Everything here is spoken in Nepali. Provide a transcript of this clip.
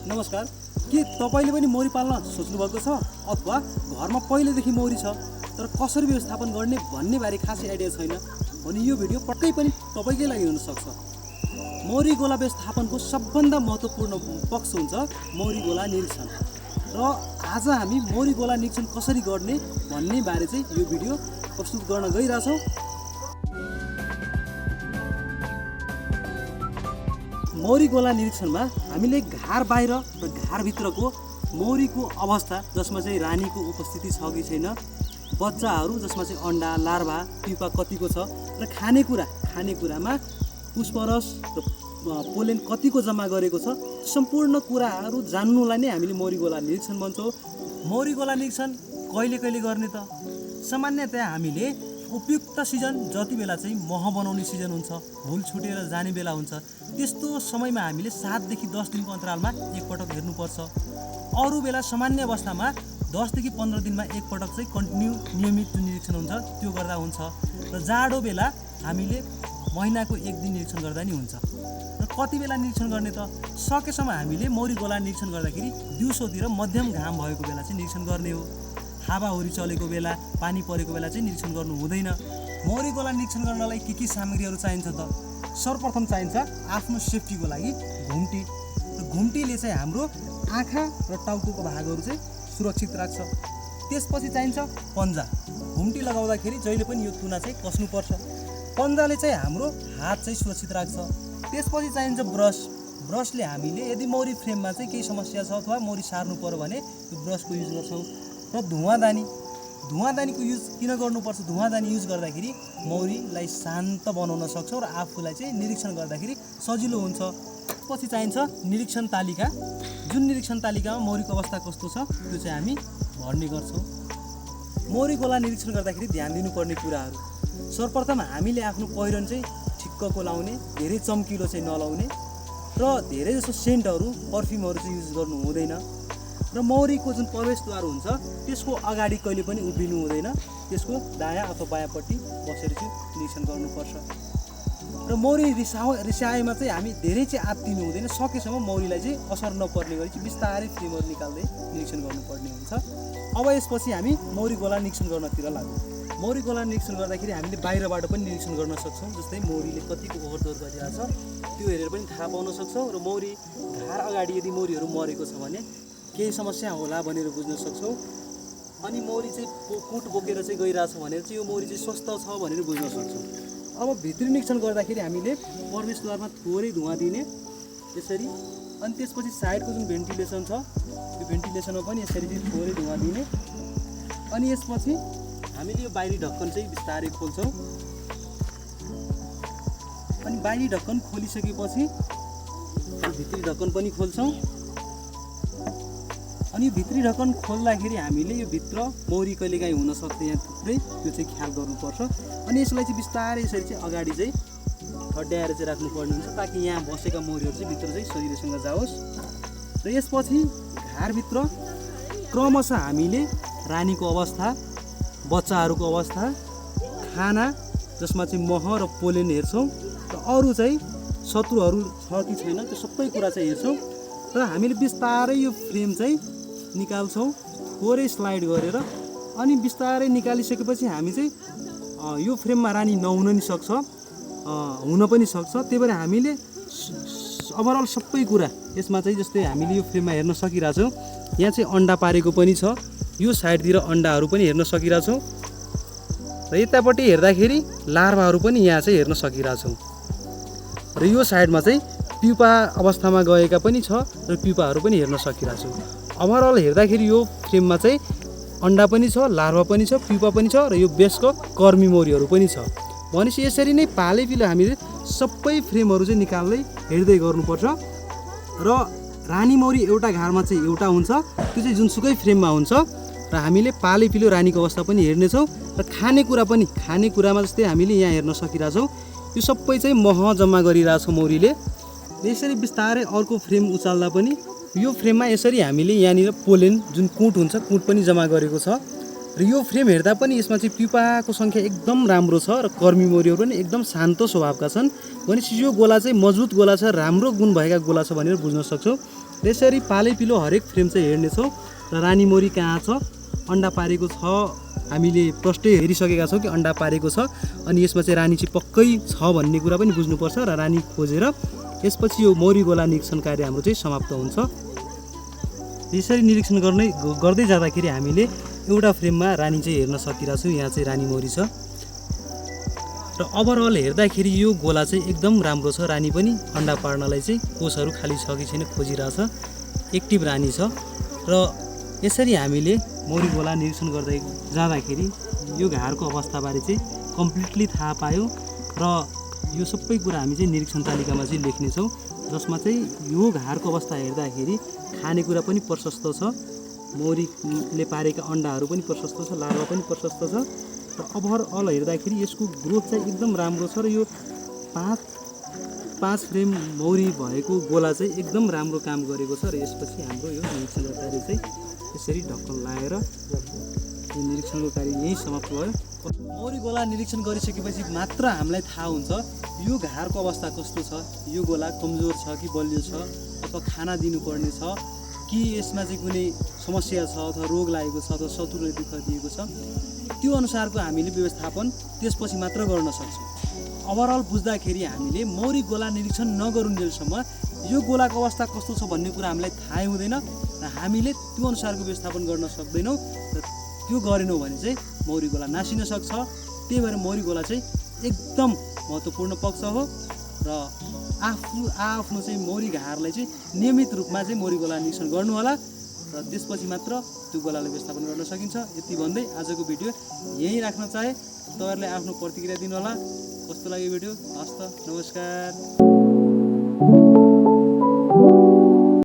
नमस्कार। के तपाईले पनि मौरी पाल्न सोच्नु भएको छ अथवा घरमा पहिलेदेखि मौरी छ तर कसरी व्यवस्थापन गर्ने भन्ने बारे खासै आइडिया छैन भने यो भिडियो पक्कै पनि तपाईकै लागि हुन सक्छ। मौरी गोला व्यवस्थापनको सबभन्दा महत्त्वपूर्ण पक्ष हुन्छ मौरी गोला निरीक्षण। र आज हामी मौरी गोला निरीक्षण कसरी गर्ने भन्ने बारे चाहिँ यो भिडियो प्रस्तुत गर्न गइरहेछौँ। मौरी गोला निरीक्षणमा हामीले घार बाहिर र घार भित्रको मौरीको अवस्था जसमा चाहिँ रानीको उपस्थिति छ कि छैन, बच्चाहरू जसमा चाहिँ अन्डा लार्भा पिपा कतिको छ र खानेकुरामा पुष्परस र पोलेन कतिको जम्मा गरेको छ, सम्पूर्ण कुराहरू जान्नुलाई नै हामीले मौरी गोला निरीक्षण भन्छौँ। मौरी गोला निरीक्षण कहिले कहिले गर्ने त सामान्यतया हामीले उपयुक्त सिजन जति बेला चाहिँ मह बनाउने सिजन हुन्छ, हुल छुटेर जाने बेला हुन्छ, त्यस्तो समयमा हामीले 7 देखि 10 दिनको अन्तरालमा एकपटक हेर्नुपर्छ। अरू बेला सामान्य अवस्थामा 10 देखि 15 दिनमा एकपटक चाहिँ कन्टिन्यू नियमित जुन निरीक्षण हुन्छ त्यो गर्दा हुन्छ। र जाडो बेला हामीले महिनाको 1 दिन निरीक्षण गर्दा नि हुन्छ। र कति बेला निरीक्षण गर्ने त सकेसम्म हामीले मौरी गोला निरीक्षण गर्दाखेरि दिउँसोतिर मध्यम घाम भएको बेला चाहिँ निरीक्षण गर्ने हो। हावाहुरी चलेको बेला, पानी परेको बेला चाहिँ निरीक्षण गर्नु हुँदैन। मौरी गोला निरीक्षण गर्नलाई के सामग्रीहरू चाहिन्छ त? सर्वप्रथम चाहिन्छ आफ्नो सेफ्टीको लागि घुम्टी। र घुम्टीले चाहिँ हाम्रो आँखा र टाउकोको भागहरू चाहिँ सुरक्षित राख्छ। त्यसपछि चाहिन्छ पन्जा। घुम्टी लगाउँदाखेरि जहिले पनि यो तुना चाहिँ कसनुपर्छ। पन्जाले चाहिँ हाम्रो हात चाहिँ सुरक्षित राख्छ। त्यसपछि चाहिन्छ ब्रस। ब्रसले हामीले यदि मौरी फ्रेममा चाहिँ केही समस्या छ अथवा मौरी सार्नु पर्यो भने यो ब्रसको युज गर्छौँ। र धुवादानीको युज किन गर्नुपर्छ? धुवादानी युज गर्दाखेरि मौरीलाई शान्त बनाउन सक्छौँ र आफूलाई चाहिँ निरीक्षण गर्दाखेरि सजिलो हुन्छ। पछि चाहिन्छ निरीक्षण तालिका। जुन निरीक्षण तालिकामा मौरीको अवस्था कस्तो छ त्यो चाहिँ हामी भर्ने गर्छौँ। मौरी गोला निरीक्षण गर्दाखेरि ध्यान दिनुपर्ने कुराहरू, सर्वप्रथम हामीले आफ्नो पहिरन चाहिँ ठिक्कको लाउने, धेरै चम्किलो चाहिँ नलाउने र धेरै जसो सेन्टहरू पर्फ्युमहरू चाहिँ युज गर्नु हुँदैन। र मौरीको जुन प्रवेशद्वार हुन्छ त्यसको अगाडि कहिले पनि उभिनु हुँदैन, त्यसको दायाँ अथवा बायाँपट्टि बसेर चाहिँ निरीक्षण गर्नुपर्छ। र मौरी रिसाएमा चाहिँ हामी धेरै चाहिँ आत्तिनु हुँदैन, सकेसम्म मौरीलाई चाहिँ असर नपर्ने गरी चाहिँ बिस्तारै फ्रेमहरू निकाल्दै निरीक्षण गर्नुपर्ने हुन्छ। अब यसपछि हामी मौरी गोला निरीक्षण गर्नतिर लाग्छौँ। मौरी गोला निरीक्षण गर्दाखेरि हामीले बाहिरबाट पनि निरीक्षण गर्न सक्छौँ। जस्तै मौरीले कतिको ओहोरदोहोर गरिरहेछ त्यो हेरेर पनि थाहा पाउन सक्छौँ। र मौरी घार अगाडि यदि मौरीहरू मरेको छ भने केही समस्या होला भनेर बुझ्न सक्छौँ। अनि मौरी चाहिँ कुट बोकेर चाहिँ गइरहेछ भनेर चाहिँ यो मौरी चाहिँ स्वस्थ छ भनेर बुझ्न सक्छौँ। अब भित्री निरीक्षण गर्दाखेरि हामीले प्रवेशद्वारमा थोरै धुवा दिने यसरी, अनि त्यसपछि साइडको जुन भेन्टिलेसन छ त्यो भेन्टिलेसनमा पनि यसरी चाहिँ थोरै धुवा दिने। अनि यसपछि हामीले यो बाहिरी ढक्कन चाहिँ बिस्तारै खोल्छौँ। अनि बाहिरी ढक्कन खोलिसकेपछि भित्री ढक्कन पनि खोल्छौँ। अनि भित्री ढक्कन खोल्दाखेरि हामीले यो भित्र मौरी कहिलेकाहीँ हुनसक्छ, यहाँ थुप्रै त्यो चाहिँ ख्याल गर्नुपर्छ। अनि यसलाई चाहिँ बिस्तारै यसरी चाहिँ अगाडि चाहिँ ठड्याएर चाहिँ राख्नुपर्ने हुन्छ ताकि यहाँ बसेका मौरीहरू चाहिँ भित्र चाहिँ सजिलोसँग जाओस्। र यसपछि घारभित्र क्रमशः हामीले रानीको अवस्था, बच्चाहरूको अवस्था, खाना जसमा चाहिँ मह र पोलेन हेर्छौँ, र अरू चाहिँ शत्रुहरू छ कि छैन त्यो सबै कुरा चाहिँ हेर्छौँ। र हामीले बिस्तारै यो फ्रेम चाहिँ निकाल्छौँ थोरै स्लाइड गरेर। अनि बिस्तारै निकालिसकेपछि हामी चाहिँ यो फ्रेममा रानी नहुन नि सक्छ, हुन पनि सक्छ। त्यही भएर हामीले ओभरअल सबै कुरा यसमा चाहिँ जस्तै हामीले यो फ्रेममा हेर्न सकिरहेछौँ, यहाँ चाहिँ अन्डा पारेको पनि छ, यो साइडतिर अन्डाहरू पनि हेर्न सकिरहेछौँ, र यतापट्टि हेर्दाखेरि लार्भाहरू पनि यहाँ चाहिँ हेर्न सकिरहेछौँ। र यो साइडमा चाहिँ प्युपा अवस्थामा गएका पनि छ र प्युपाहरू पनि हेर्न सकिरहेछौँ। ओभरअल हेर्दाखेरि यो फ्रेममा चाहिँ अन्डा पनि छ, लार्भा पनि छ, प्युपा पनि छ, र यो बेसको कर्मी मौरीहरू पनि छ। भनेपछि यसरी नै पालैपिलो हामीले सबै फ्रेमहरू चाहिँ निकाल्दै हेर्दै गर्नुपर्छ। र रानी मौरी एउटा घारमा चाहिँ एउटा हुन्छ, त्यो चाहिँ जुनसुकै फ्रेममा हुन्छ। र हामीले पालैपिलो रानीको अवस्था पनि हेर्नेछौँ। र खानेकुरामा जस्तै हामीले यहाँ हेर्न सकिरहेछौँ यो सबै चाहिँ मह जम्मा गरिरहेछ मौरीले। यसरी बिस्तारै अर्को फ्रेम उचाल्दा पनि यो फ्रेममा यसरी हामीले यहाँनिर पोलेन जुन कुट हुन्छ कुट पनि जम्मा गरेको छ। र यो फ्रेम हेर्दा पनि यसमा चाहिँ पिपाको सङ्ख्या एकदम राम्रो छ र कर्मी मौरीहरू पनि एकदम शान्त स्वभावका छन्। भनेपछि यो गोला चाहिँ मजबुत गोला छ, राम्रो गुण भएका गोला छ भनेर बुझ्न सक्छौँ। र यसरी पालैपिलो हरेक फ्रेम चाहिँ हेर्नेछौँ र रानी मौरी कहाँ छ, अन्डा पारेको छ, हामीले प्रष्टै हेरिसकेका छौँ कि अन्डा पारेको छ। अनि यसमा चाहिँ रानी चाहिँ पक्कै छ भन्ने कुरा पनि बुझ्नुपर्छ र रानी खोजेर यसपछि यो मौरी गोला निरीक्षण कार्य हाम्रो चाहिँ समाप्त हुन्छ। यसरी निरीक्षण गर्दै जाँदाखेरि हामीले एउटा फ्रेममा रानी चाहिँ हेर्न सकिरहेछौँ। यहाँ चाहिँ रानी मौरी छ र ओभरअल हेर्दाखेरि यो गोला चाहिँ एकदम राम्रो छ। रानी पनि अन्डा पार्नलाई चाहिँ कोषहरू खाली छ कि छैन खोजिरहेछ, एक्टिभ रानी छ। र यसरी हामीले मौरी गोला निरीक्षण गर्दै जाँदाखेरि यो घारको अवस्थाबारे चाहिँ कम्प्लिटली थाहा पायौँ र यो सबै कुरा हामी चाहिँ निरीक्षण तालिकामा चाहिँ लेख्नेछौँ, जसमा चाहिँ यो घारको अवस्था हेर्दाखेरि खानेकुरा पनि प्रशस्त छ, मौरीले पारेका अन्डाहरू पनि प्रशस्त छ, लार्वा पनि प्रशस्त छ र ओभरअल हेर्दाखेरि यसको ग्रोथ चाहिँ एकदम राम्रो छ। र यो पाँच फ्रेम मौरी भएको गोला चाहिँ एकदम राम्रो काम गरेको छ। र यसपछि हाम्रो यो निरीक्षणको कार्य चाहिँ यसरी ढक्कन लाएर यो निरीक्षणको कार्य यहीँ समाप्त भयो। मौरी गोला निरीक्षण गरिसकेपछि मात्र हामीलाई थाहा हुन्छ यो घारको अवस्था कस्तो छ, यो गोला कमजोर छ कि बलियो छ, अथवा खाना दिनुपर्ने छ कि यसमा चाहिँ कुनै समस्या छ अथवा रोग लागेको छ अथवा शत्रुले दुःख दिएको छ। त्यो अनुसारको हामीले व्यवस्थापन त्यसपछि मात्र गर्न सक्छौँ। ओभरअल बुझ्दाखेरि हामीले मौरी गोला निरीक्षण नगरुन्जेलसम्म यो गोलाको अवस्था कस्तो छ भन्ने कुरा हामीलाई थाहै हुँदैन र हामीले त्यो अनुसारको व्यवस्थापन गर्न सक्दैनौँ। र त्यो गरेनौँ भने चाहिँ मौरी गोला नासिन सक्छ। त्यही भएर मौरी गोला चाहिँ एकदम महत्त्वपूर्ण पक्ष हो र आफ्नो चाहिँ मौरी घारलाई चाहिँ नियमित रूपमा चाहिँ मौरी गोला निरीक्षण गर्नुहोला र त्यसपछि मात्र त्यो गोलालाई व्यवस्थापन गर्न सकिन्छ। यति भन्दै आजको भिडियो यहीँ राख्न चाहे। तपाईँहरूले आफ्नो प्रतिक्रिया दिनुहोला, कस्तो लाग्यो भिडियो। हस्त, नमस्कार।